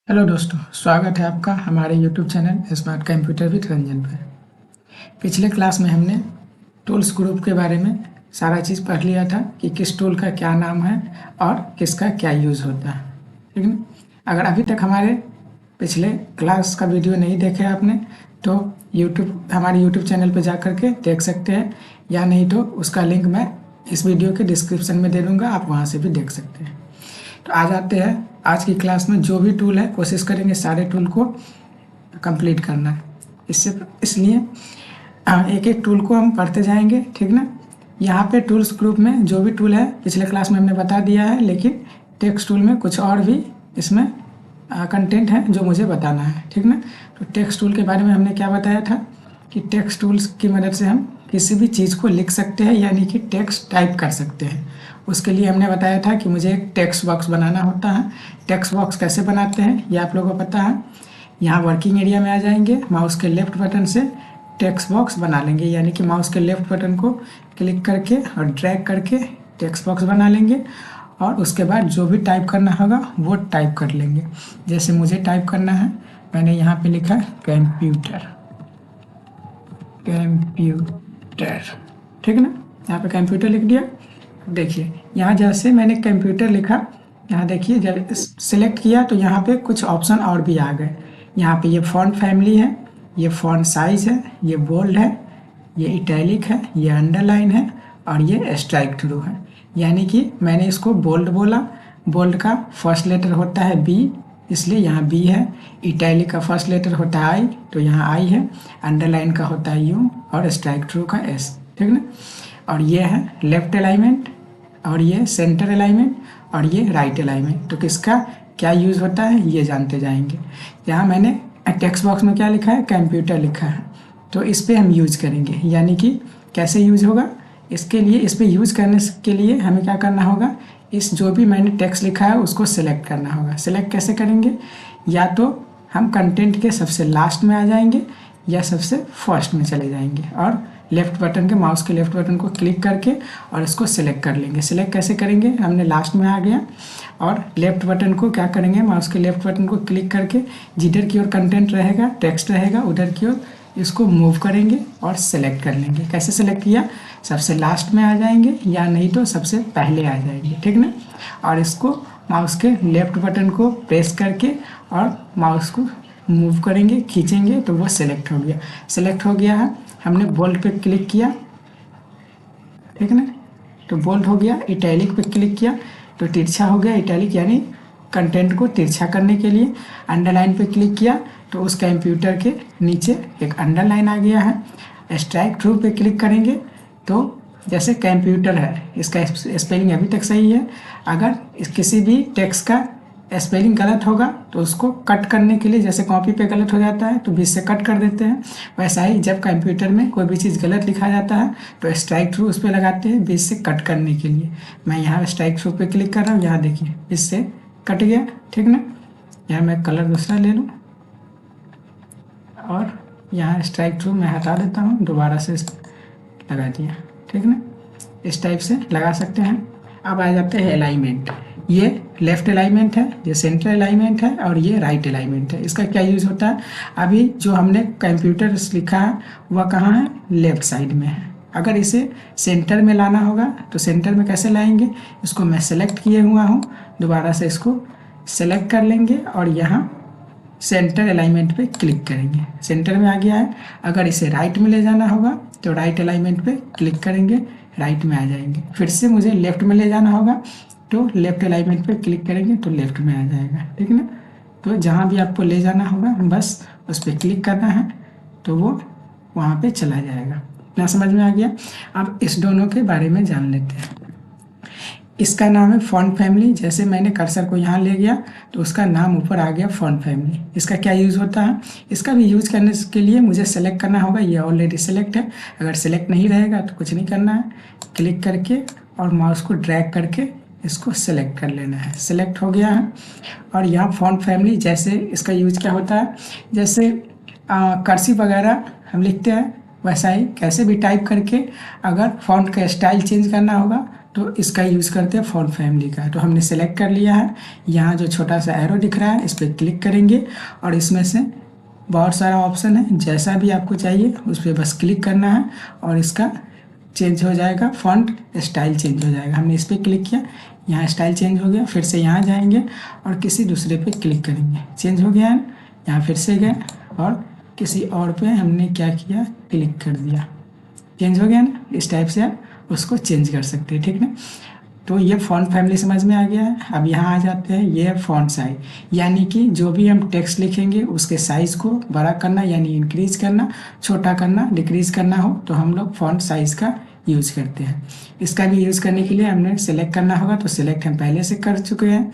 Hello दोस्तों, स्वागत है आपका हमारे YouTube channel smart computer with Ranjan पर। पिछले क्लास में हमने टूल्स ग्रुप के बारे में सारा चीज़ पढ़ लिया था कि किस टूल का क्या नाम है और किसका क्या यूज़ होता है, ठीक है। अगर अभी तक हमारे पिछले क्लास का वीडियो नहीं देखे आपने तो हमारे यूट्यूब चैनल पर जा कर के देख सकते हैं, या नहीं तो उसका लिंक मैं इस वीडियो के डिस्क्रिप्शन में दे दूँगा, आप वहाँ से भी देख सकते हैं। तो आ जाते हैं आज की क्लास में। जो भी टूल है कोशिश करेंगे सारे टूल को कंप्लीट करना है, इसलिए एक एक टूल को हम पढ़ते जाएंगे, ठीक ना। यहाँ पे टूल्स ग्रुप में जो भी टूल है पिछले क्लास में हमने बता दिया है, लेकिन टेक्स्ट टूल में कुछ और भी इसमें कंटेंट है जो मुझे बताना है, ठीक ना। तो टेक्स्ट टूल के बारे में हमने क्या बताया था कि टेक्स्ट टूल्स की मदद से हम किसी भी चीज़ को लिख सकते हैं, यानी कि टेक्स्ट टाइप कर सकते हैं। उसके लिए हमने बताया था कि मुझे एक टेक्स्ट बॉक्स बनाना होता है। टेक्स्ट बॉक्स कैसे बनाते हैं ये आप लोगों को पता है। यहाँ वर्किंग एरिया में आ जाएंगे, माउस के लेफ्ट बटन से टेक्स्ट बॉक्स बना लेंगे, यानी कि माउस के लेफ्ट बटन को क्लिक करके और ड्रैग करके टेक्स्ट बॉक्स बना लेंगे, और उसके बाद जो भी टाइप करना होगा वो टाइप कर लेंगे। जैसे मुझे टाइप करना है, मैंने यहाँ पे लिखा कंप्यूटर, ठीक है ना। यहाँ पे कंप्यूटर लिख दिया। देखिए यहाँ जैसे मैंने कंप्यूटर लिखा, यहाँ देखिए जब सिलेक्ट किया तो यहाँ पे कुछ ऑप्शन और भी आ गए। यहाँ पे ये फॉन्ट फैमिली है, ये फॉन्ट साइज है, ये बोल्ड है, ये इटैलिक है, ये अंडरलाइन है, और ये स्ट्राइक थ्रू है। यानी कि मैंने इसको बोल्ड बोला, बोल्ड का फर्स्ट लेटर होता है बी, इसलिए यहाँ बी है। इटैलिक का फर्स्ट लेटर होता है आई, तो यहाँ आई है। अंडरलाइन का होता है यू, और स्ट्राइक थ्रू का एस, ठीक ना। और ये है लेफ्ट अलाइनमेंट, और ये सेंटर अलाइनमेंट, और ये राइट अलाइनमेंट। तो किसका क्या यूज़ होता है ये जानते जाएंगे। यहाँ मैंने टेक्स्ट बॉक्स में क्या लिखा है, कंप्यूटर लिखा है, तो इस पर हम यूज़ करेंगे। यानी कि कैसे यूज़ होगा, इसके लिए इस पर यूज़ करने के लिए हमें क्या करना होगा, इस जो भी मैंने टेक्स्ट लिखा है उसको सिलेक्ट करना होगा। सिलेक्ट कैसे करेंगे, या तो हम कंटेंट के सबसे लास्ट में आ जाएंगे या सबसे फर्स्ट में चले जाएंगे, और लेफ्ट बटन के माउस के लेफ्ट बटन को क्लिक करके और इसको सिलेक्ट कर लेंगे। सिलेक्ट कैसे करेंगे, हमने लास्ट में आ गया, और लेफ्ट बटन को क्या करेंगे, माउस के लेफ्ट बटन को क्लिक करके जिधर की ओर कंटेंट रहेगा, टेक्स्ट रहेगा, उधर की ओर इसको मूव करेंगे और सेलेक्ट कर लेंगे। कैसे सेलेक्ट किया, सबसे लास्ट में आ जाएंगे या नहीं तो सबसे पहले आ जाएंगे, ठीक ना। और इसको माउस के लेफ्ट बटन को प्रेस करके और माउस को मूव करेंगे, खींचेंगे, तो वो सिलेक्ट हो गया। सिलेक्ट हो गया है, हमने बोल्ड पे क्लिक किया, ठीक है ना, तो बोल्ड हो गया। इटैलिक पे क्लिक किया तो तिरछा हो गया, इटैलिक यानी कंटेंट को तिरछा करने के लिए। अंडरलाइन पे क्लिक किया तो उस कंप्यूटर के नीचे एक अंडरलाइन आ गया है। स्ट्राइक थ्रू पे क्लिक करेंगे तो जैसे कंप्यूटर है, इसका स्पेलिंग अभी तक सही है। अगर किसी भी टेक्स्ट का स्पेलिंग गलत होगा तो उसको कट करने के लिए, जैसे कॉपी पे गलत हो जाता है तो बीच से कट कर देते हैं, वैसा ही जब कंप्यूटर में कोई भी चीज़ गलत लिखा जाता है तो स्ट्राइक थ्रू उस पर लगाते हैं बीच से कट करने के लिए। मैं यहाँ स्ट्राइक थ्रू पे क्लिक कर रहा हूँ, यहाँ देखिए बीच से कट गया, ठीक ना। यहाँ मैं कलर दूसरा ले लूँ और यहाँ स्ट्राइक थ्रू मैं हटा देता हूँ, दोबारा से लगा दिया, ठीक ना। इस टाइप से लगा सकते हैं। अब आ जाते हैं अलाइनमेंट। ये लेफ्ट अलाइनमेंट है, ये सेंटर अलाइनमेंट है, और ये राइट अलाइनमेंट है। इसका क्या यूज़ होता है, अभी जो हमने कंप्यूटर लिखा है वह कहाँ है, लेफ्ट साइड में है। अगर इसे सेंटर में लाना होगा तो सेंटर में कैसे लाएंगे, इसको मैं सेलेक्ट किए हुआ हूँ, दोबारा से इसको सेलेक्ट कर लेंगे और यहाँ सेंटर अलाइनमेंट पे क्लिक करेंगे, सेंटर में आ गया है। अगर इसे राइट में ले जाना होगा तो राइट अलाइनमेंट पे क्लिक करेंगे, राइट में आ जाएंगे। फिर से मुझे लेफ्ट में ले जाना होगा तो लेफ्ट अलाइनमेंट पे क्लिक करेंगे तो लेफ्ट में आ जाएगा, ठीक है ना। तो जहाँ भी आपको ले जाना होगा बस उस पर क्लिक करना है तो वो वहाँ पे चला जाएगा। ना समझ में आ गया। अब इस दोनों के बारे में जान लेते हैं। इसका नाम है फॉन्ट फैमिली। जैसे मैंने कर्सर को यहाँ ले गया तो उसका नाम ऊपर आ गया फॉन्ट फैमिली। इसका क्या यूज़ होता है, इसका भी यूज़ करने के लिए मुझे सेलेक्ट करना होगा। ये ऑलरेडी सेलेक्ट है, अगर सेलेक्ट नहीं रहेगा तो कुछ नहीं करना है, क्लिक करके और माउस को ड्रैग करके इसको सेलेक्ट कर लेना है। सेलेक्ट हो गया है। और यहाँ फॉन्ट फैमिली, जैसे इसका यूज क्या होता है, जैसे कर्सिव वगैरह हम लिखते हैं वैसा ही कैसे भी टाइप करके अगर फॉन्ट का स्टाइल चेंज करना होगा तो इसका यूज़ करते हैं फ़ॉन्ट फैमिली का। तो हमने सेलेक्ट कर लिया है, यहाँ जो छोटा सा एरो दिख रहा है इस पर क्लिक करेंगे और इसमें से बहुत सारा ऑप्शन है, जैसा भी आपको चाहिए उस पर बस क्लिक करना है और इसका चेंज हो जाएगा, फ़ॉन्ट स्टाइल चेंज हो जाएगा। हमने इस पर क्लिक किया, यहाँ स्टाइल चेंज हो गया। फिर से यहाँ जाएंगे और किसी दूसरे पे क्लिक करेंगे, चेंज हो गया है। यहाँ फिर से गए और किसी और पे हमने क्या किया, क्लिक कर दिया, चेंज हो गया ना। इस टाइप से आप उसको चेंज कर सकते हैं, ठीक ना। तो ये फ़ॉन्ट फैमिली समझ में आ गया है। अब यहाँ आ जाते हैं, ये है फ़ॉन्ट साइज, यानी कि जो भी हम टेक्स्ट लिखेंगे उसके साइज़ को बड़ा करना, यानी इंक्रीज करना, छोटा करना, डिक्रीज करना हो तो हम लोग फ़ॉन्ट साइज़ का यूज़ करते हैं। इसका भी यूज़ करने के लिए हमने सेलेक्ट करना होगा, तो सेलेक्ट हम पहले से कर चुके हैं।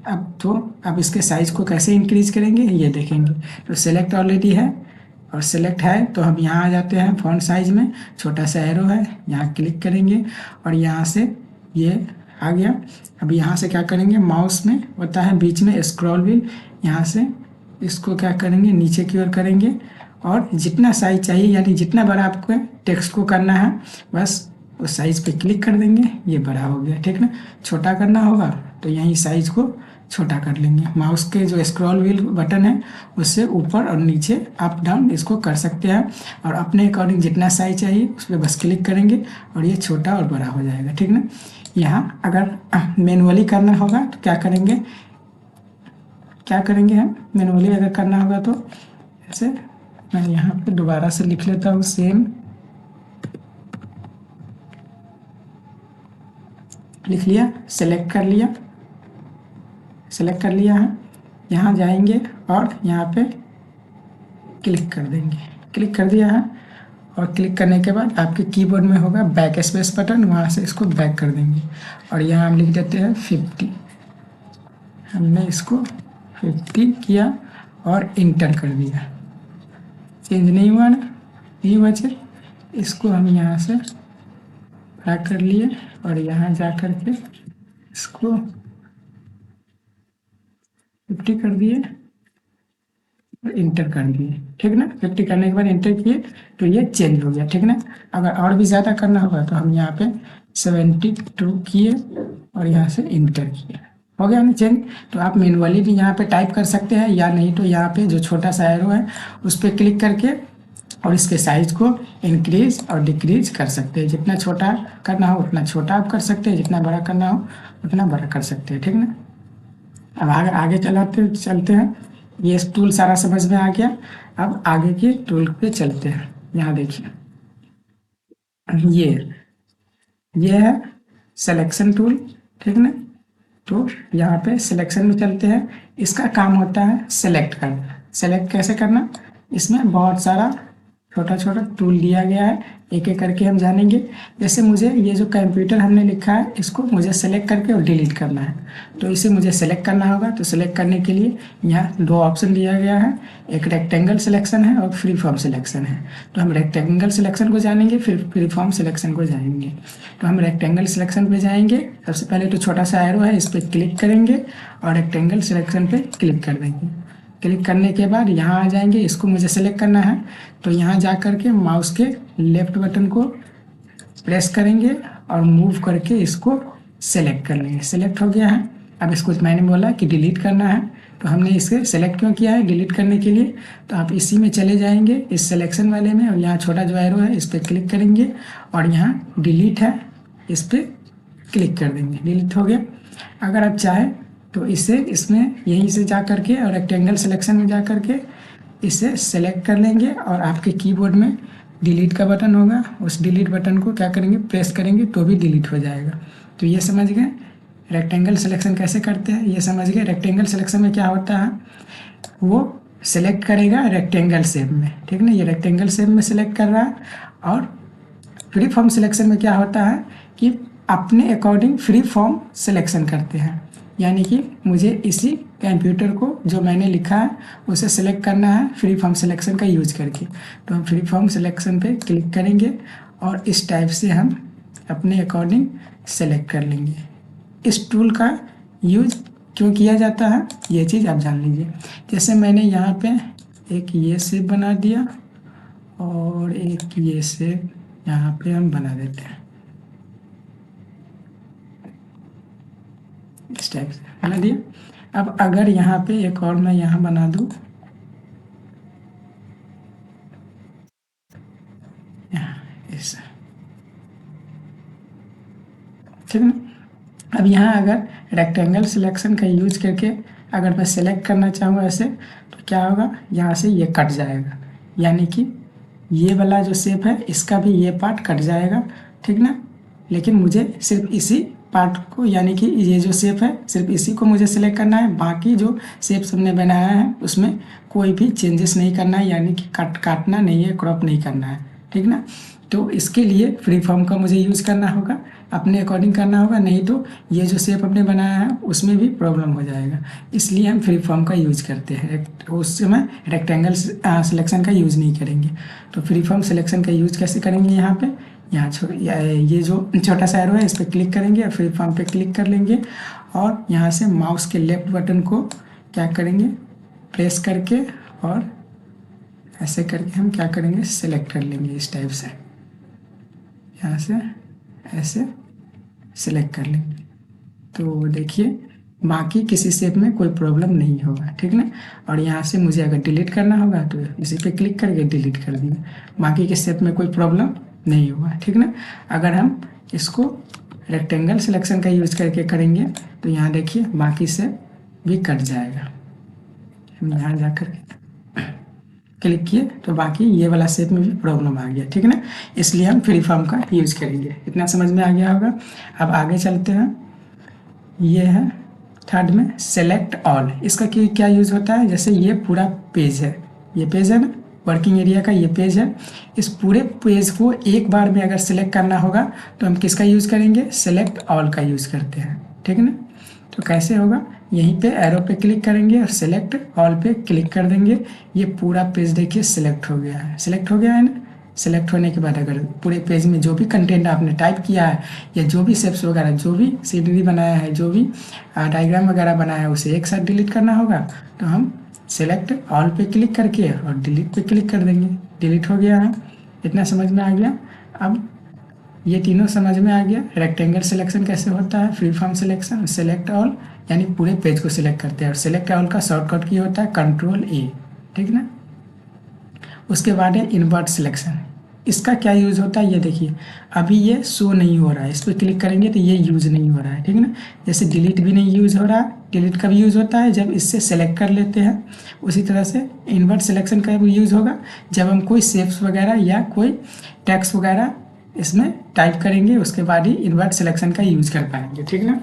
अब इसके साइज़ को कैसे इंक्रीज करेंगे ये देखेंगे। तो सेलेक्ट ऑलरेडी है और सेलेक्ट है तो हम यहाँ आ जाते हैं फ़ॉन्ट साइज में, छोटा सा एरो है, यहाँ क्लिक करेंगे और यहाँ से ये आ गया। अब यहाँ से क्या करेंगे, माउस में होता है बीच में स्क्रॉल व्हील, यहाँ से इसको क्या करेंगे, नीचे की ओर करेंगे और जितना साइज चाहिए, यानी जितना बड़ा आपको टेक्स्ट को करना है बस उस साइज़ पे क्लिक कर देंगे, ये बड़ा हो गया, ठीक ना। छोटा करना होगा तो यहीं साइज़ को छोटा कर लेंगे। माउस के जो स्क्रॉल व्हील बटन है उससे ऊपर और नीचे अप डाउन इसको कर सकते हैं और अपने अकॉर्डिंग जितना साइज चाहिए उस पर बस क्लिक करेंगे और ये छोटा और बड़ा हो जाएगा, ठीक ना। यहाँ अगर मैनुअली करना होगा तो क्या करेंगे हम मैनुअली अगर करना होगा तो ऐसे, मैं यहाँ पे दोबारा से लिख लेता हूँ, सेम लिख लिया, सेलेक्ट कर लिया है। यहाँ जाएंगे और यहाँ पे क्लिक कर देंगे, क्लिक कर दिया है। और क्लिक करने के बाद आपके कीबोर्ड में होगा बैक स्पेस बटन, वहाँ से इसको बैक कर देंगे और यहाँ हम लिख देते हैं 50। हमने इसको 50 किया और इंटर कर दिया, चेंज नहीं हुआ ना, नहीं हुआ चेंज। इसको हम यहाँ से बैक कर लिए और यहाँ जा कर के इसको 50 कर दिए और इंटर कर दिए, ठीक ना। 50 करने के बाद इंटर किए तो ये चेंज हो गया, ठीक ना। अगर और भी ज़्यादा करना होगा तो हम यहाँ पे 72 किए और यहाँ से इंटर किए, हो गया ना चेंज। तो आप मैनुअली भी यहाँ पे टाइप कर सकते हैं या नहीं तो यहाँ पे जो छोटा सा एरो है उस पर क्लिक करके और इसके साइज को इंक्रीज और डिक्रीज कर सकते हैं। जितना छोटा करना हो उतना छोटा आप कर सकते हैं, जितना बड़ा करना हो उतना बड़ा कर सकते हैं, ठीक ना। अब आगे चलते हैं। ये टूल सारा समझ में आ गया। अब आगे के टूल पे चलते हैं। यहाँ देखिए, ये है सिलेक्शन टूल, ठीक ना। तो यहाँ पे सिलेक्शन में चलते हैं। इसका काम होता है सेलेक्ट करना। सेलेक्ट कैसे करना, इसमें बहुत सारा छोटा छोटा टूल दिया गया है, एक एक करके हम जानेंगे। जैसे मुझे ये जो कंप्यूटर हमने लिखा है इसको मुझे सेलेक्ट करके और डिलीट करना है, तो इसे मुझे सेलेक्ट करना होगा। तो सेलेक्ट करने के लिए यहाँ दो ऑप्शन दिया गया है, एक रेक्टेंगल सिलेक्शन है और फ्री फॉर्म सिलेक्शन है। तो हम रेक्टेंगल सिलेक्शन को जानेंगे, फिर फ्री फॉर्म सिलेक्शन को जाएंगे। तो हम रेक्टेंगल सिलेक्शन पे जाएंगे। सबसे पहले तो छोटा सा एरो है, इस पर क्लिक करेंगे और रेक्टेंगल सिलेक्शन पे क्लिक कर देंगे। क्लिक करने के बाद यहाँ आ जाएंगे, इसको मुझे सेलेक्ट करना है तो यहाँ जा कर के माउस के लेफ्ट बटन को प्रेस करेंगे और मूव करके इसको सेलेक्ट कर लेंगे। सेलेक्ट हो गया है। अब इसको मैंने बोला कि डिलीट करना है, तो हमने इसे सेलेक्ट क्यों किया है डिलीट करने के लिए। तो आप इसी में चले जाएंगे इस सिलेक्शन वाले में और यहाँ छोटा जो एरो है इस पर क्लिक करेंगे और यहाँ डिलीट है, इस पर क्लिक कर देंगे, डिलीट हो गया। अगर आप चाहें तो इसे इसमें यहीं से जा करके और रेक्टेंगल सिलेक्शन में जा करके इसे सेलेक्ट कर लेंगे और आपके कीबोर्ड में डिलीट का बटन होगा, उस डिलीट बटन को क्या करेंगे प्रेस करेंगे तो भी डिलीट हो जाएगा। तो ये समझ गए रेक्टेंगल सिलेक्शन कैसे करते हैं, ये समझ गए। रेक्टेंगल सिलेक्शन में क्या होता है, वो सिलेक्ट करेगा रेक्टेंगल शेप में, ठीक ना। ये रेक्टेंगल शेप में सिलेक्ट कर रहा है। और फ्री फॉर्म सिलेक्शन में क्या होता है कि अपने अकॉर्डिंग फ्री फॉर्म सिलेक्शन करते हैं, यानी कि मुझे इसी कंप्यूटर को जो मैंने लिखा है उसे सेलेक्ट करना है फ्री फॉर्म सिलेक्शन का यूज करके। तो हम फ्री फॉर्म सिलेक्शन पे क्लिक करेंगे और इस टाइप से हम अपने अकॉर्डिंग सेलेक्ट कर लेंगे। इस टूल का यूज क्यों किया जाता है ये चीज़ आप जान लीजिए। जैसे मैंने यहाँ पे एक ये शेप बना दिया और एक ये शेप यहाँ पे हम बना देते हैं। इस टाइप से बना दिया। अब अगर यहाँ पे एक और मैं यहाँ बना दूँ, ऐसा, ठीक है ना। अब यहाँ अगर रेक्टेंगल सिलेक्शन का यूज करके अगर मैं सेलेक्ट करना चाहूँ ऐसे, तो क्या होगा, यहाँ से ये कट जाएगा, यानी कि ये वाला जो शेप है इसका भी ये पार्ट कट जाएगा, ठीक ना। लेकिन मुझे सिर्फ इसी पार्ट को, यानी कि ये जो शेप है सिर्फ इसी को मुझे सेलेक्ट करना है, बाकी जो शेप्स हमने बनाया है उसमें कोई भी चेंजेस नहीं करना है, यानी कि काटना नहीं है, क्रॉप नहीं करना है, ठीक ना। तो इसके लिए फ्री फॉर्म का मुझे यूज़ करना होगा, अपने अकॉर्डिंग करना होगा, नहीं तो ये जो शेप हमने बनाया है उसमें भी प्रॉब्लम हो जाएगा। इसलिए हम फ्री फॉर्म का यूज करते हैं, उस समय रेक्टेंगल सिलेक्शन का यूज़ नहीं करेंगे। तो फ्री फॉर्म सिलेक्शन का यूज कैसे करेंगे, यहाँ पे ये जो छोटा सा एरो है इस पर क्लिक करेंगे और फ्री फॉर्म पे क्लिक कर लेंगे, और यहाँ से माउस के लेफ्ट बटन को क्या करेंगे, प्रेस करके, और ऐसे करके हम क्या करेंगे, सेलेक्ट कर लेंगे इस टाइप से, यहाँ से ऐसे सेलेक्ट कर लेंगे। तो देखिए बाकी किसी शेप में कोई प्रॉब्लम नहीं होगा, ठीक ना। और यहाँ से मुझे अगर डिलीट करना होगा तो इसी पे क्लिक करके डिलीट कर दिया, बाकी के शेप में कोई प्रॉब्लम नहीं होगा, ठीक ना। अगर हम इसको रेक्टेंगल सिलेक्शन का यूज करके करेंगे तो यहाँ देखिए बाकी शेप भी कट जाएगा। हम यहाँ जाकर क्लिक किए तो बाकी ये वाला शेप में भी प्रॉब्लम आ गया, ठीक है ना। इसलिए हम फ्री फॉर्म का यूज करेंगे। इतना समझ में आ गया होगा। अब आगे चलते हैं। ये है थर्ड में सेलेक्ट ऑल। इसका क्या यूज होता है, जैसे ये पूरा पेज है, ये पेज है ना वर्किंग एरिया का, ये पेज है। इस पूरे पेज को एक बार में अगर सेलेक्ट करना होगा तो हम किसका यूज करेंगे, सेलेक्ट ऑल का यूज करते हैं, ठीक है ना। तो कैसे होगा, यहीं पे एरो पे क्लिक करेंगे और सेलेक्ट ऑल पे क्लिक कर देंगे। ये पूरा पेज देखिए सिलेक्ट हो गया है, सिलेक्ट हो गया है ना। सिलेक्ट होने के बाद अगर पूरे पेज में जो भी कंटेंट आपने टाइप किया है या जो भी शेप्स वगैरह, जो भी सीनरी बनाया है, जो भी डायग्राम वगैरह बनाया है, उसे एक साथ डिलीट करना होगा तो हम सेलेक्ट ऑल पे क्लिक करके और डिलीट पे क्लिक कर देंगे। डिलीट हो गया है। इतना समझ में आ गया। अब ये तीनों समझ में आ गया। रेक्टेंगल सिलेक्शन कैसे होता है, free form selection, select all यानी पूरे पेज को सिलेक्ट करते हैं, और सेलेक्ट ऑल का शॉर्टकट की होता है Ctrl+A, ठीक ना। उसके बाद है इन्वर्ट सिलेक्शन। इसका क्या यूज़ होता है, ये देखिए अभी ये शो नहीं हो रहा है, इस पर क्लिक करेंगे तो ये यूज़ नहीं हो रहा है, ठीक ना। जैसे डिलीट भी नहीं यूज़ हो रहा है, डिलीट का भी यूज़ होता है जब इससे सेलेक्ट कर लेते हैं, उसी तरह से इन्वर्ट सिलेक्शन का भी यूज़ होगा जब हम कोई शेप्स वगैरह या कोई टेक्स्ट वगैरह इसमें टाइप करेंगे, उसके बाद ही इन्वर्ट सिलेक्शन का यूज़ कर पाएंगे, ठीक ना।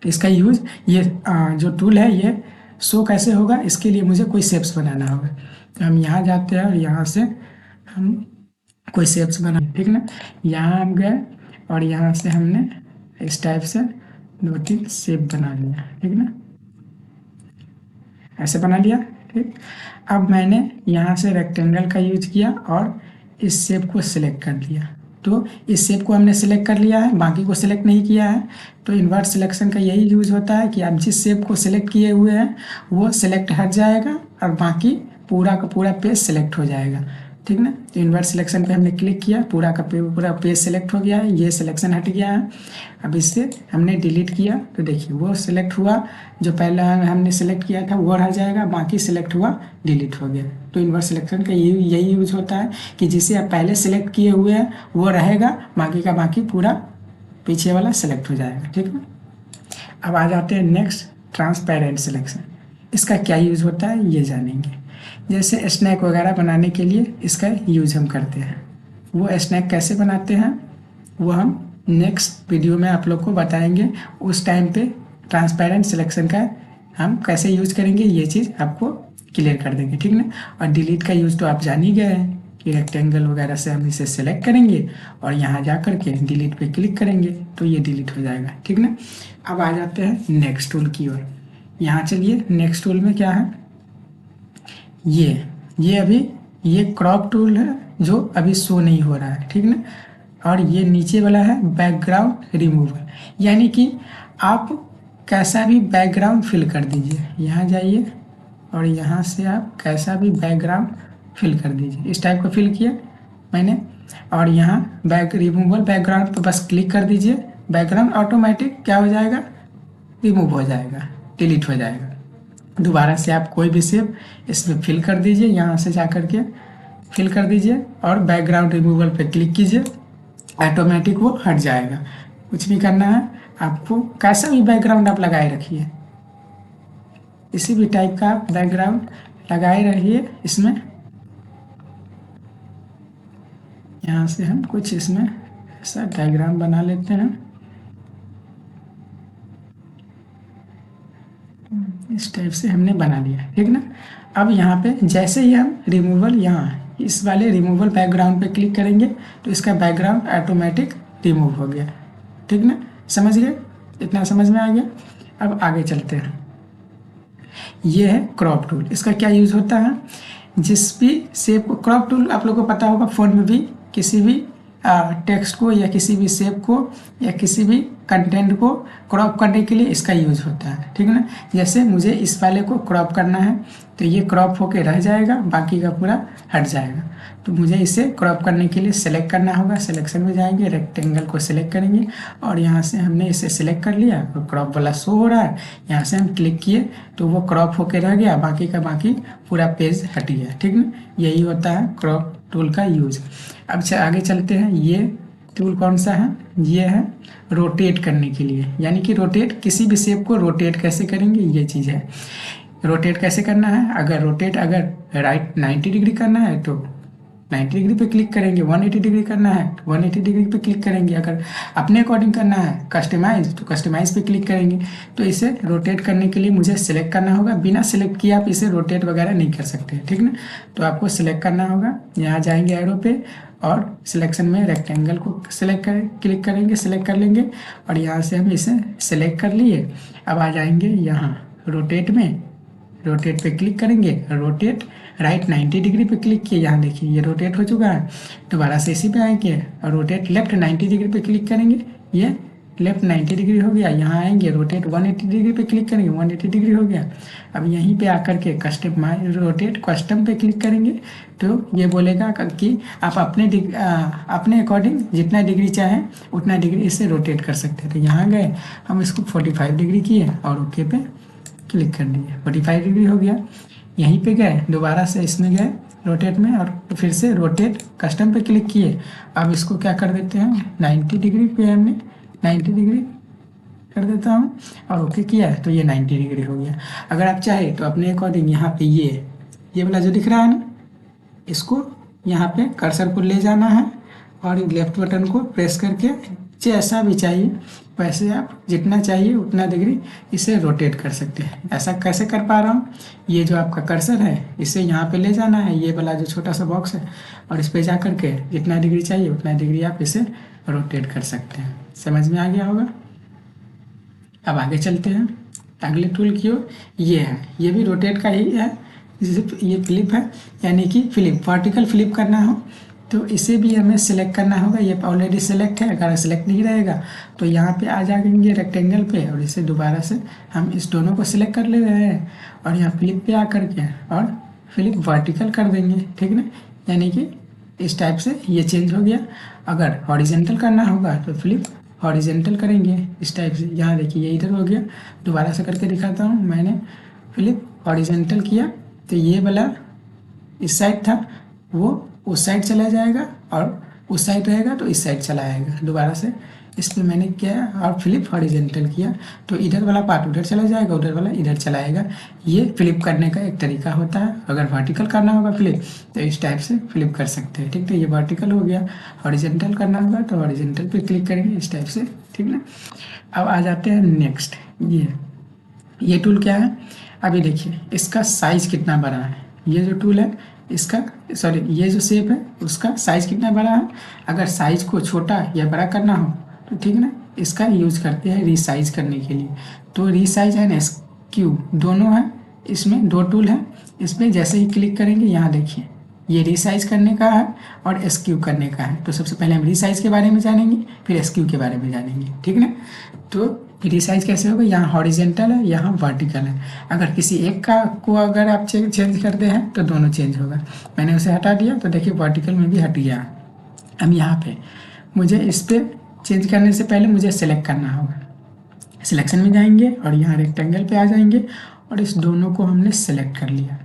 इसका यूज़ ये जो टूल है ये शो कैसे होगा, इसके लिए मुझे कोई शेप्स बनाना होगा। तो हम यहाँ जाते हैं और यहाँ से हम कोई शेप्स बना, ठीक ना। यहाँ हम गए और यहाँ से हमने इस टाइप से 2-3 शेप बना लिया, ठीक ना, ऐसे बना लिया, ठीक। अब मैंने यहाँ से रेक्टेंगल का यूज किया और इस शेप को सिलेक्ट कर लिया। तो इस शेप को हमने सिलेक्ट कर लिया है, बाकी को सिलेक्ट नहीं किया है। तो इन्वर्ट सिलेक्शन का यही यूज होता है कि आप जिस शेप को सिलेक्ट किए हुए हैं वो सिलेक्ट हट जाएगा और बाकी पूरा का पूरा पेज सिलेक्ट हो जाएगा, ठीक ना। तो इन्वर्ट सिलेक्शन पे हमने क्लिक किया, पूरा का पूरा पेज सिलेक्ट हो गया है, ये सिलेक्शन हट गया है। अब इससे हमने डिलीट किया तो देखिए वो सिलेक्ट हुआ, जो पहले हमने सिलेक्ट किया था वो रह जाएगा, बाकी सिलेक्ट हुआ डिलीट हो गया। तो इन्वर्ट सिलेक्शन का यही यूज होता है कि जिसे आप पहले सिलेक्ट किए हुए हैं वो रहेगा, बाकी का बाकी पूरा पीछे वाला सिलेक्ट हो जाएगा, ठीक है। अब आ जाते हैं नेक्स्ट, ट्रांसपेरेंट सिलेक्शन। इसका क्या यूज होता है ये जानेंगे। जैसे स्नैक वगैरह बनाने के लिए इसका यूज हम करते हैं। वो स्नैक कैसे बनाते हैं वो हम नेक्स्ट वीडियो में आप लोग को बताएंगे। उस टाइम पे ट्रांसपेरेंट सिलेक्शन का हम कैसे यूज करेंगे ये चीज़ आपको क्लियर कर देंगे, ठीक ना। और डिलीट का यूज तो आप जान ही गए हैं कि रेक्टेंगल वगैरह से हम इसे सेलेक्ट करेंगे और यहाँ जा कर के डिलीट पे क्लिक करेंगे तो ये डिलीट हो जाएगा, ठीक ना। अब आ जाते हैं नेक्स्ट टूल की ओर। यहाँ चलिए नेक्स्ट टूल में क्या है, ये अभी ये क्रॉप टूल है जो अभी शो नहीं हो रहा है, ठीक ना। और ये नीचे वाला है बैकग्राउंड रिमूवल, यानी कि आप कैसा भी बैकग्राउंड फिल कर दीजिए। यहाँ जाइए और यहाँ से आप कैसा भी बैकग्राउंड फिल कर दीजिए। इस टाइप का फिल किया मैंने और यहाँ रिमूवल बैकग्राउंड पर बस क्लिक कर दीजिए। बैकग्राउंड ऑटोमेटिक क्या हो जाएगा, रिमूव हो जाएगा, डिलीट हो जाएगा। दोबारा से आप कोई भी शेप इसमें फिल कर दीजिए, यहाँ से जा कर के फिल कर दीजिए और बैकग्राउंड रिमूवल पे क्लिक कीजिए, ऑटोमेटिक वो हट जाएगा। कुछ नहीं करना है आपको, कैसा भी बैकग्राउंड आप लगाए रखिए, किसी भी टाइप का आप बैकग्राउंड लगाए रहिए इसमें। यहाँ से हम कुछ इसमें ऐसा डायग्राम बना लेते हैं, इस टाइप से हमने बना लिया, ठीक ना। अब यहाँ पे जैसे ही हम रिमूवल, यहाँ इस वाले रिमूवल बैकग्राउंड पे क्लिक करेंगे तो इसका बैकग्राउंड ऑटोमेटिक रिमूव हो गया, ठीक ना। समझ गए, इतना समझ में आ गया। अब आगे चलते हैं। ये है क्रॉप टूल। इसका क्या यूज़ होता है, जिस भी शेप को, क्रॉप टूल आप लोगों को पता होगा, फ़ोन में भी किसी भी टेक्स्ट को या किसी भी शेप को या किसी भी कंटेंट को क्रॉप करने के लिए इसका यूज़ होता है, ठीक है ना। जैसे मुझे इस वाले को क्रॉप करना है तो ये क्रॉप होके रह जाएगा, बाकी का पूरा हट जाएगा। तो मुझे इसे क्रॉप करने के लिए सेलेक्ट करना होगा, सिलेक्शन में जाएंगे, रेक्टेंगल को सिलेक्ट करेंगे और यहाँ से हमने इसे सिलेक्ट कर लिया और क्रॉप वाला शो हो रहा है। यहाँ से हम क्लिक किए तो वो क्रॉप होके रह गया, बाकी का बाकी पूरा पेज हट गया, ठीक ना। यही होता है क्रॉप टूल का यूज़। अब आगे चलते हैं। ये टूल कौन सा है, ये है रोटेट करने के लिए, यानी कि रोटेट, किसी भी शेप को रोटेट कैसे करेंगे ये चीज़ है। रोटेट कैसे करना है, अगर राइट 90 डिग्री करना है तो 90 डिग्री पे क्लिक करेंगे, 180 डिग्री करना है तो 180 डिग्री पे क्लिक करेंगे, अगर अपने अकॉर्डिंग करना है कस्टमाइज तो कस्टमाइज पे क्लिक करेंगे। तो इसे रोटेट करने के लिए मुझे सिलेक्ट करना होगा, बिना सिलेक्ट किए आप इसे रोटेट वगैरह नहीं कर सकते, ठीक ना। तो आपको सिलेक्ट करना होगा, यहाँ जाएंगे एरो पे और सिलेक्शन में रेक्टेंगल को क्लिक करेंगे, सिलेक्ट कर लेंगे और यहाँ से हम इसे सिलेक्ट कर लिए। अब आ जाएंगे यहाँ रोटेट में, रोटेट पे क्लिक करेंगे, रोटेट राइट 90 डिग्री पे क्लिक किए, यहाँ देखिए ये रोटेट हो चुका है। दोबारा से इसी पे आएंगे और रोटेट लेफ्ट 90 डिग्री पे क्लिक करेंगे, ये लेफ्ट 90 डिग्री हो गया। यहाँ आएंगे रोटेट 180 डिग्री पे क्लिक करेंगे, 180 डिग्री हो गया। अब यहीं पे आकर के रोटेट कस्टम पे क्लिक करेंगे तो ये बोलेगा कि आप अपने अकॉर्डिंग जितना डिग्री चाहें उतना डिग्री इससे रोटेट कर सकते हैं। तो यहाँ गए, हम इसको 45 डिग्री किए और ओके पे क्लिक कर दिए, 45 डिग्री हो गया। यहीं पे गए, दोबारा से इसमें गए रोटेट में और फिर से रोटेट कस्टम पे क्लिक किए। अब इसको क्या कर देते हैं, 90 डिग्री पे हमने 90 डिग्री कर देता हूँ और ओके किया है तो ये 90 डिग्री हो गया। अगर आप चाहे तो अपने अकॉर्डिंग यहाँ पे ये वाला जो दिख रहा है ना, इसको यहाँ पे कर्सर को ले जाना है और लेफ्ट बटन को प्रेस करके जैसा भी चाहिए वैसे आप जितना चाहिए उतना डिग्री इसे रोटेट कर सकते हैं। ऐसा कैसे कर पा रहा हूँ, ये जो आपका कर्सर है इसे यहाँ पे ले जाना है, ये वाला जो छोटा सा बॉक्स है, और इस पे जा करके जितना डिग्री चाहिए उतना डिग्री आप इसे रोटेट कर सकते हैं। समझ में आ गया होगा। अब आगे चलते हैं अगले टूल की ओर। ये है, ये भी रोटेट का ही है, ये फ्लिप है, यानी कि फ्लिप, वर्टिकल फ्लिप करना हो तो इसे भी हमें सिलेक्ट करना होगा। ये ऑलरेडी सिलेक्ट है, अगर सिलेक्ट नहीं रहेगा तो यहाँ पे आ जाएंगे रेक्टेंगल पे और इसे दोबारा से हम इस दोनों को सिलेक्ट कर ले रहे हैं और यहाँ फ्लिप पे आकर के और फ्लिप वर्टिकल कर देंगे, ठीक ना। यानी कि इस टाइप से ये चेंज हो गया। अगर हॉरिजेंटल करना होगा तो फ्लिप हॉरिजेंटल करेंगे इस टाइप से। यहाँ देखिए ये इधर हो गया, दोबारा से करके दिखाता हूँ। मैंने फ्लिप हॉरिजेंटल किया तो ये वाला इस साइड था वो उस साइड चला जाएगा और उस साइड रहेगा तो इस साइड चला आएगा। दोबारा से इस पर मैंने किया और फ्लिप हॉरिजेंटल किया तो इधर वाला पार्ट उधर चला जाएगा, उधर वाला इधर चला आएगा। ये फ्लिप करने का एक तरीका होता है। अगर वर्टिकल करना होगा फ्लिप तो इस टाइप से फ्लिप कर सकते हैं, ठीक। तो ये वर्टिकल हो गया। हॉरिजेंटल करना होगा तो हॉरिजेंटल पे क्लिक करेंगे इस टाइप से, ठीक ना। अब आ जाते हैं नेक्स्ट। ये टूल क्या है, अभी देखिए इसका साइज़ कितना बड़ा है। ये जो टूल है इसका, सॉरी ये जो शेप है उसका साइज़ कितना बड़ा है। अगर साइज़ को छोटा या बड़ा करना हो तो ठीक ना, इसका यूज़ करते हैं रीसाइज करने के लिए। तो रीसाइज एंड एसक्यू दोनों हैं, इसमें दो टूल हैं। इसमें जैसे ही क्लिक करेंगे यहाँ देखिए ये रीसाइज करने का है और एसक्यू करने का है। तो सबसे पहले हम रीसाइज के बारे में जानेंगे, फिर एसक्यू के बारे में जानेंगे, ठीक ना। तो रीसाइज कैसे होगा, यहाँ हॉरिजेंटल है, यहाँ वर्टिकल है। अगर किसी एक का को अगर आप चेंज करते हैं तो दोनों चेंज होगा। मैंने उसे हटा दिया तो देखिए वर्टिकल में भी हट गया। अब यहाँ पे मुझे इस पर चेंज करने से पहले मुझे सेलेक्ट करना होगा। सिलेक्शन में जाएंगे और यहाँ रेक्टेंगल पे आ जाएंगे और इस दोनों को हमने सेलेक्ट कर लिया।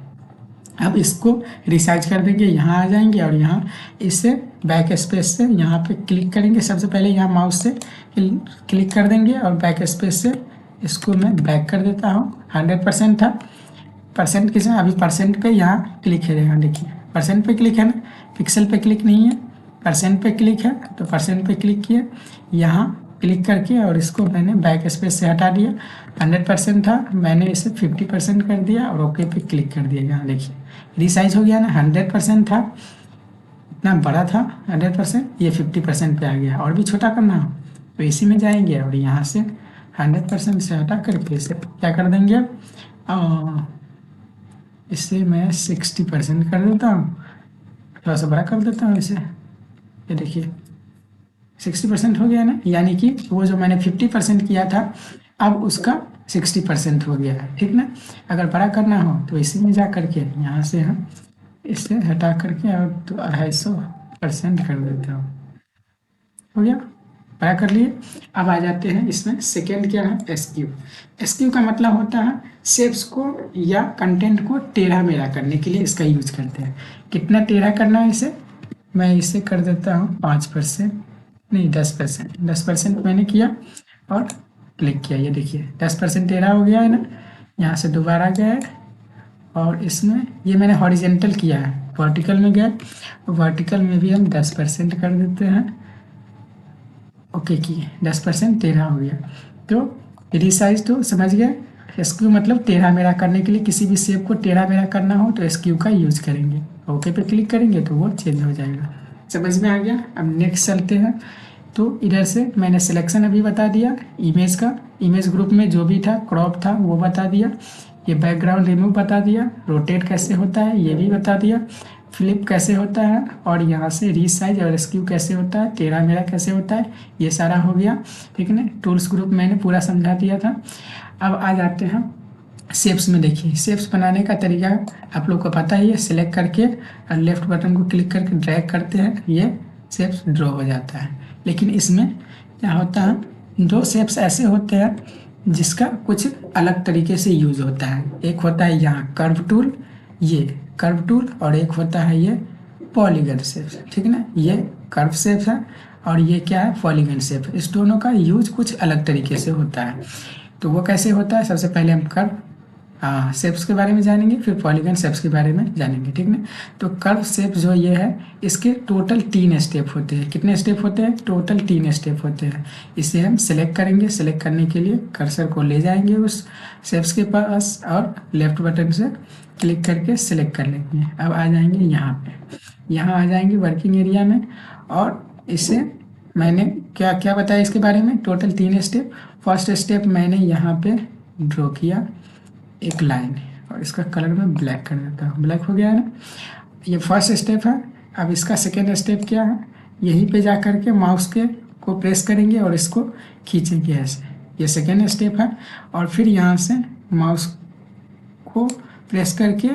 अब इसको रिसाइज कर देंगे, यहाँ आ जाएंगे और यहाँ इससे बैक स्पेस से यहाँ पे क्लिक करेंगे। सबसे पहले यहाँ माउस से क्लिक कर देंगे और बैक स्पेस से इसको मैं बैक कर देता हूँ। 100% था, परसेंट किस अभी परसेंट पे यहाँ क्लिक है, यहाँ देखिए परसेंट पे क्लिक है ना, पिक्सल पे क्लिक नहीं है, परसेंट पे क्लिक है। तो परसेंट पे क्लिक किए, यहाँ क्लिक करके और इसको मैंने बैक स्पेस से हटा दिया। 100% था, मैंने इसे 50% कर दिया और ओके पे क्लिक कर दिया। यहाँ देखिए रिसाइज हो गया ना। 100% था, इतना बड़ा था 100%, ये 50% पे आ गया। और भी छोटा करना हो तो इसी में जाएंगे और यहाँ से 100% से हटा करके इसे क्या कर देंगे, इसे मैं 60% कर देता हूँ, थोड़ा सा बड़ा कर देता हूँ इसे। ये देखिए 60% हो गया ना, यानी कि वो जो मैंने 50% किया था अब उसका 60% हो गया है, ठीक ना। अगर बड़ा करना हो तो इसी में जा करके यहाँ से हम इसे हटा करके और तो 250% कर देता हूँ, हो गया, बड़ा कर लिए। अब आ जाते हैं इसमें सेकेंड क्या है, एस्क्यू। एस्क्यू का मतलब होता है शेप्स को या कंटेंट को टेढ़ा मेढ़ा करने के लिए इसका यूज करते हैं। कितना टेढ़ा करना है इसे, मैं इसे कर देता हूँ 5%, नहीं 10%। 10% मैंने किया और क्लिक किया, ये देखिए 10% टेढ़ा हो गया है ना। यहाँ से दोबारा गए और इसमें ये मैंने हॉरिजेंटल किया है, वर्टिकल में गए, वर्टिकल में भी हम 10% कर देते हैं। ओके किए, 10% टेढ़ा हो गया। तो रिसाइज तो समझ गए, एस्क्यू मतलब टेढ़ा मेढ़ा करने के लिए, किसी भी शेप को टेढ़ा मेढ़ा करना हो तो एस्क्यू का यूज करेंगे। ओके पे क्लिक करेंगे तो वो चेंज हो जाएगा। समझ में आ गया। अब नेक्स्ट चलते हैं। तो इधर से मैंने सिलेक्शन अभी बता दिया, इमेज का, इमेज ग्रुप में जो भी था क्रॉप था वो बता दिया, ये बैकग्राउंड रिमूव बता दिया, रोटेट कैसे होता है ये भी बता दिया, फ्लिप कैसे होता है, और यहाँ से रीसाइज और रेस्क्यू कैसे होता है, टेढ़ा मेढ़ा कैसे होता है, ये सारा हो गया, ठीक है ना। टूल्स ग्रुप मैंने पूरा समझा दिया था। अब आ जाते हैं शेप्स में। देखिए शेप्स बनाने का तरीका आप लोग को पता ही है, सिलेक्ट करके और लेफ्ट बटन को क्लिक करके ड्रैग करते हैं, ये शेप्स ड्रॉ हो जाता है। लेकिन इसमें क्या होता है, दो शेप्स ऐसे होते हैं जिसका कुछ अलग तरीके से यूज होता है। एक होता है यहाँ कर्व टूल, ये कर्व टूल, और एक होता है ये पॉलीगन शेप, ठीक है ना। ये कर्व शेप है और ये क्या है, पॉलीगन शेप। इस दोनों का यूज कुछ अलग तरीके से होता है। तो वो कैसे होता है, सबसे पहले हम कर्व शेप्स के बारे में जानेंगे, फिर पॉलीगन शेप्स के बारे में जानेंगे, ठीक ना। तो कर्व शेप जो ये है, इसके टोटल 3 स्टेप होते हैं। कितने स्टेप होते हैं, टोटल 3 स्टेप होते हैं। इसे हम सेलेक्ट करेंगे, सेलेक्ट करने के लिए कर्सर को ले जाएंगे उस शेप्स के पास और लेफ्ट बटन से क्लिक करके सेलेक्ट कर लेंगे। अब आ जाएंगे यहाँ पे, यहाँ आ जाएंगे वर्किंग एरिया में, और इसे मैंने क्या क्या बताया इसके बारे में, टोटल 3 स्टेप। फर्स्ट स्टेप मैंने यहाँ पे ड्रॉ किया एक लाइन, और इसका कलर मैं ब्लैक कर देता हूँ, ब्लैक हो गया है ना। ये फर्स्ट स्टेप है। अब इसका सेकेंड स्टेप क्या है, यहीं पे जा कर के माउस के को प्रेस करेंगे और इसको खींचेंगे ऐसे, ये सेकेंड स्टेप है। और फिर यहाँ से माउस को प्रेस करके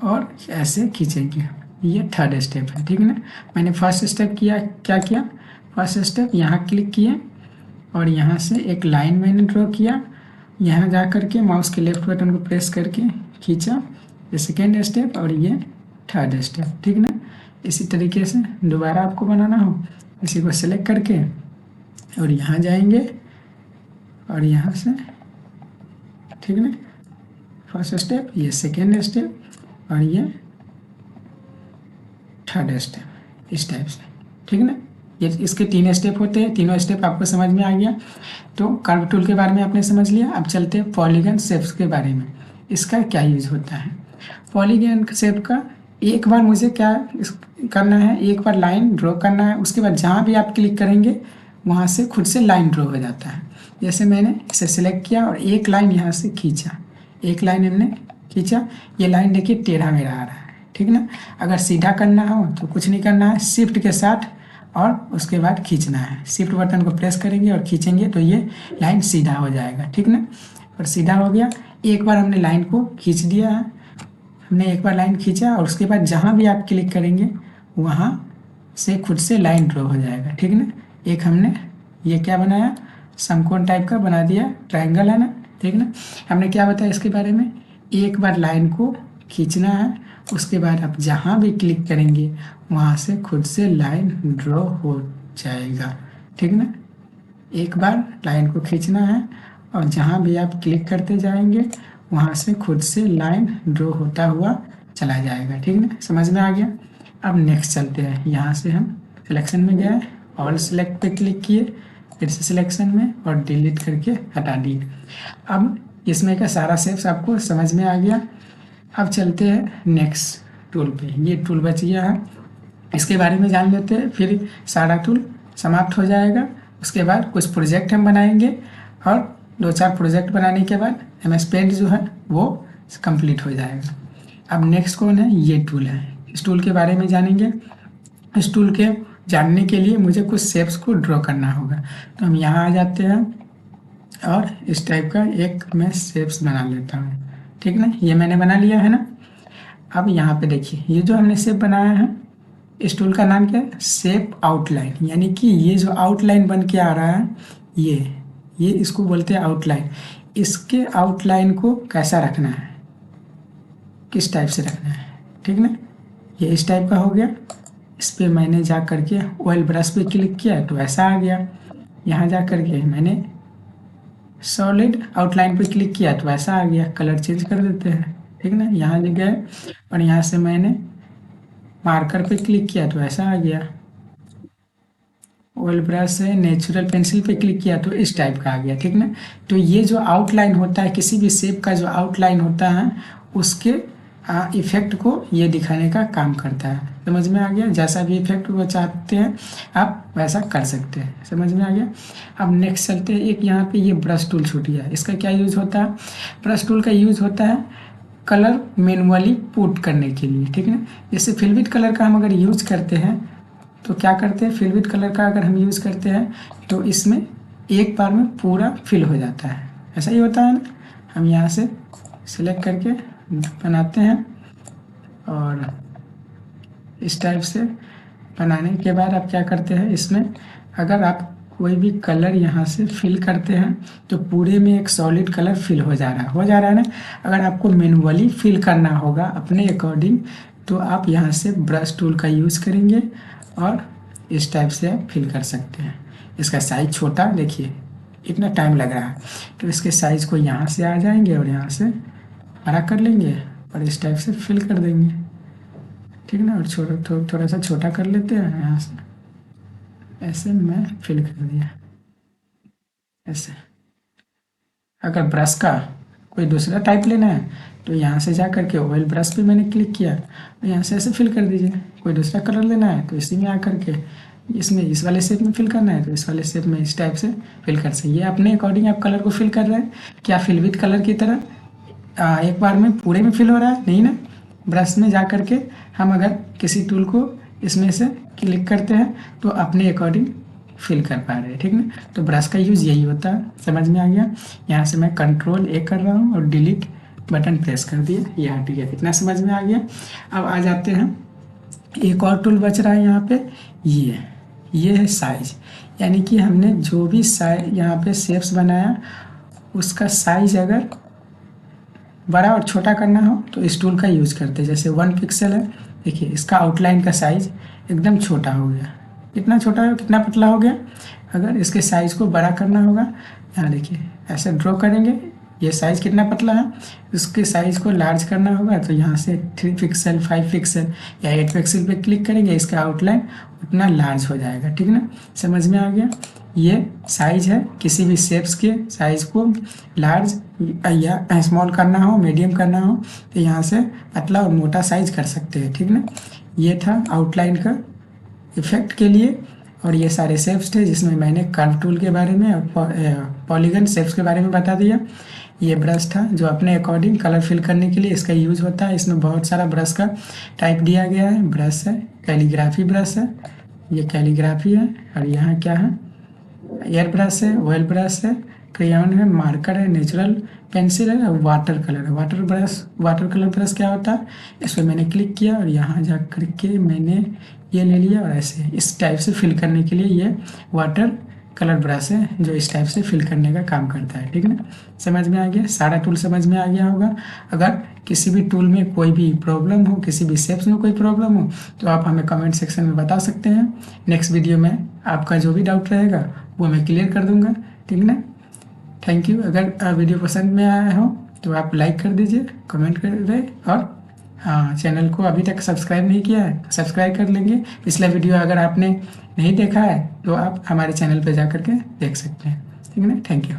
और ऐसे खींचेंगे, ये थर्ड स्टेप है, ठीक है ना। मैंने फर्स्ट स्टेप किया, क्या किया, फर्स्ट स्टेप यहाँ क्लिक किए और यहाँ से एक लाइन मैंने ड्रॉ किया, यहाँ जा कर के माउस के लेफ्ट बटन को प्रेस करके खींचा, ये सेकेंड स्टेप और ये थर्ड स्टेप, ठीक ना। इसी तरीके से दोबारा आपको बनाना हो, इसी को सेलेक्ट करके और यहाँ जाएंगे और यहाँ से, ठीक ना, फर्स्ट स्टेप, ये सेकेंड स्टेप और ये थर्ड स्टेप, इस टाइप से, ठीक ना। ये इसके 3 स्टेप होते हैं, तीनों स्टेप आपको समझ में आ गया। तो कर्व टूल के बारे में आपने समझ लिया। अब चलते हैं पॉलीगन शेप्स के बारे में, इसका क्या यूज होता है। पॉलीगन शेप का एक बार मुझे क्या करना है, एक बार लाइन ड्रॉ करना है, उसके बाद जहाँ भी आप क्लिक करेंगे वहाँ से खुद से लाइन ड्रॉ हो जाता है। जैसे मैंने इसे सिलेक्ट किया और एक लाइन यहाँ से खींचा, एक लाइन हमने खींचा, ये लाइन देखिए टेढ़ा मेढ़ा आ रहा है, ठीक ना। अगर सीधा करना हो तो कुछ नहीं करना है, शिफ्ट के साथ और उसके बाद खींचना है, शिफ्ट बटन को प्रेस करेंगे और खींचेंगे तो ये लाइन सीधा हो जाएगा, ठीक ना। और सीधा हो गया, एक बार हमने लाइन को खींच दिया है, हमने एक बार लाइन खींचा और उसके बाद जहाँ भी आप क्लिक करेंगे वहाँ से खुद से लाइन ड्रॉ हो जाएगा, ठीक ना। एक हमने ये क्या बनाया, समकोण टाइप का बना दिया, ट्रायंगल है ना, ठीक ना। हमने क्या बताया इसके बारे में, एक बार लाइन को खींचना है, उसके बाद आप जहाँ भी क्लिक करेंगे वहाँ से खुद से लाइन ड्रॉ हो जाएगा, ठीक ना। एक बार लाइन को खींचना है और जहाँ भी आप क्लिक करते जाएंगे वहाँ से खुद से लाइन ड्रॉ होता हुआ चला जाएगा, ठीक ना, समझ में आ गया। अब नेक्स्ट चलते हैं, यहाँ से हम सिलेक्शन में गए, ऑल सेलेक्ट पे क्लिक किए, फिर से सिलेक्शन में और डिलीट करके हटा दिए। अब इसमें का सारा शेप्स आपको समझ में आ गया। अब चलते हैं नेक्स्ट टूल पे, ये टूल बच गया है, इसके बारे में जान लेते हैं, फिर सारा टूल समाप्त हो जाएगा। उसके बाद कुछ प्रोजेक्ट हम बनाएंगे और 2-4 प्रोजेक्ट बनाने के बाद MS पेंट जो है वो कंप्लीट हो जाएगा। अब नेक्स्ट कौन है, ये टूल है, इस टूल के बारे में जानेंगे। इस टूल के जानने के लिए मुझे कुछ शेप्स को ड्रॉ करना होगा, तो हम यहाँ आ जाते हैं और इस टाइप का एक मैं शेप्स बना लेता हूँ, ठीक ना, ये मैंने बना लिया है ना। अब यहाँ पे देखिए, ये जो हमने शेप बनाया है, इस टूल का नाम क्या है, शेप आउटलाइन, यानी कि ये जो आउटलाइन बन के आ रहा है, ये इसको बोलते हैं आउटलाइन। इसके आउटलाइन को कैसा रखना है, किस टाइप से रखना है, ठीक ना। ये इस टाइप का हो गया, इस पर मैंने जा करके ऑयल ब्रश पे क्लिक किया तो ऐसा आ गया। यहाँ जा करके मैंने सॉलिड आउटलाइन पे क्लिक किया तो ऐसा आ गया। कलर चेंज कर देते हैं, ठीक ना, यहाँ गए और यहाँ से मैंने मार्कर पे क्लिक किया तो ऐसा आ गया। ऑयल ब्रश से नेचुरल पेंसिल पे क्लिक किया तो इस टाइप का आ गया, ठीक ना। तो ये जो आउटलाइन होता है, किसी भी शेप का जो आउटलाइन होता है, उसके इफेक्ट को ये दिखाने का काम करता है। समझ में आ गया, जैसा भी इफेक्ट वो चाहते हैं आप वैसा कर सकते हैं, समझ में आ गया। अब नेक्स्ट चलते हैं, एक यहाँ पे ये ब्रश टूल छूट गया, इसका क्या यूज़ होता है, ब्रश टूल का यूज़ होता है कलर मैनुअली पुट करने के लिए, ठीक है। जैसे फिल विद कलर का हम अगर यूज़ करते हैं तो क्या करते हैं, फिल विद कलर का अगर हम यूज़ करते हैं तो इसमें एक बार में पूरा फिल हो जाता है, ऐसा ही होता है ना। हम यहाँ से सिलेक्ट करके बनाते हैं और इस टाइप से बनाने के बाद आप क्या करते हैं, इसमें अगर आप कोई भी कलर यहाँ से फिल करते हैं तो पूरे में एक सॉलिड कलर फिल हो जा रहा है ना। अगर आपको मैनुअली फिल करना होगा अपने अकॉर्डिंग तो आप यहाँ से ब्रश टूल का यूज़ करेंगे और इस टाइप से आप फिल कर सकते हैं। इसका साइज छोटा, देखिए इतना टाइम लग रहा है, तो इसके साइज़ को यहाँ से आ जाएंगे और यहाँ से बड़ा कर लेंगे और इस टाइप से फिल कर देंगे, ठीक ना। और थोड़ा सा छोटा कर लेते हैं यहाँ से, ऐसे मैं फिल कर दिया ऐसे। अगर ब्रश का कोई दूसरा टाइप लेना है तो यहाँ से जा करके ऑयल ब्रश पे मैंने क्लिक किया और यहाँ से ऐसे फिल कर दीजिए। कोई दूसरा कलर लेना है तो इसी में आ करके इसमें इस वाले शेप में फिल करना है तो इस वाले शेप में इस टाइप से फिल कर सकते। ये अपने अकॉर्डिंग आप कलर को फिल कर रहे हैं। क्या फिल विद कलर की तरह एक बार में पूरे में फिल हो रहा है, नहीं ना। ब्रश में जा करके हम अगर किसी टूल को इसमें से क्लिक करते हैं तो अपने अकॉर्डिंग फिल कर पा रहे हैं, ठीक ना। तो ब्रश का यूज़ यही होता है, समझ में आ गया। यहाँ से मैं Ctrl+A कर रहा हूँ और डिलीट बटन प्रेस कर दिया, ये हट गया। कितना समझ में आ गया। अब आ जाते हैं, एक और टूल बच रहा है यहाँ पे, ये है साइज, यानी कि हमने जो भी साइज यहाँ पे शेप्स बनाया उसका साइज अगर बड़ा और छोटा करना हो तो इस टूल का यूज़ करते हैं। जैसे 1 पिक्सल है, देखिए इसका आउटलाइन का साइज एकदम छोटा हो गया। कितना छोटा है, कितना पतला हो गया। अगर इसके साइज़ को बड़ा करना होगा, यहाँ देखिए ऐसे ड्रॉ करेंगे, ये साइज़ कितना पतला है, उसके साइज़ को लार्ज करना होगा तो यहाँ से 3 पिक्सल 5 पिक्सल या 8 पिक्सल पे क्लिक करेंगे, इसका आउटलाइन उतना लार्ज हो जाएगा, ठीक ना। समझ में आ गया। ये साइज है, किसी भी शेप्स के साइज़ को लार्ज या स्मॉल करना हो, मीडियम करना हो तो यहाँ से पतला और मोटा साइज कर सकते हैं, ठीक ना। ये था आउटलाइन का इफेक्ट के लिए। और ये सारे शेप्स थे जिसमें मैंने कर्व टूल के बारे में और पॉलीगन शेप्स के बारे में बता दिया। ये ब्रश था जो अपने अकॉर्डिंग कलर फिल करने के लिए इसका यूज़ होता है। इसमें बहुत सारा ब्रश का टाइप दिया गया है। ब्रश है, कैलीग्राफी ब्रश है, ये कैलीग्राफी है। और यहाँ क्या है, एयर ब्रश है, ऑयल ब्रश है, क्रेयॉन है, मार्कर है, नेचुरल पेंसिल है और वाटर कलर है। वाटर कलर ब्रश क्या होता है, इस पर मैंने क्लिक किया और यहाँ जा करके मैंने ये ले लिया और ऐसे इस टाइप से फिल करने के लिए ये वाटर कलर ब्रश है जो इस टाइप से फिल करने का काम करता है। ठीक है ना, समझ में आ गया, सारा टूल समझ में आ गया होगा। अगर किसी भी टूल में कोई भी प्रॉब्लम हो, किसी भी शेप्स में कोई प्रॉब्लम हो तो आप हमें कमेंट सेक्शन में बता सकते हैं। नेक्स्ट वीडियो में आपका जो भी डाउट रहेगा वो मैं क्लियर कर दूंगा। ठीक है ना, थैंक यू। अगर वीडियो पसंद में आया हो तो आप लाइक कर दीजिए, कमेंट कर दें, और हाँ, चैनल को अभी तक सब्सक्राइब नहीं किया है सब्सक्राइब कर लेंगे। पिछला वीडियो अगर आपने नहीं देखा है तो आप हमारे चैनल पर जा कर के देख सकते हैं। ठीक है ना, थैंक यू।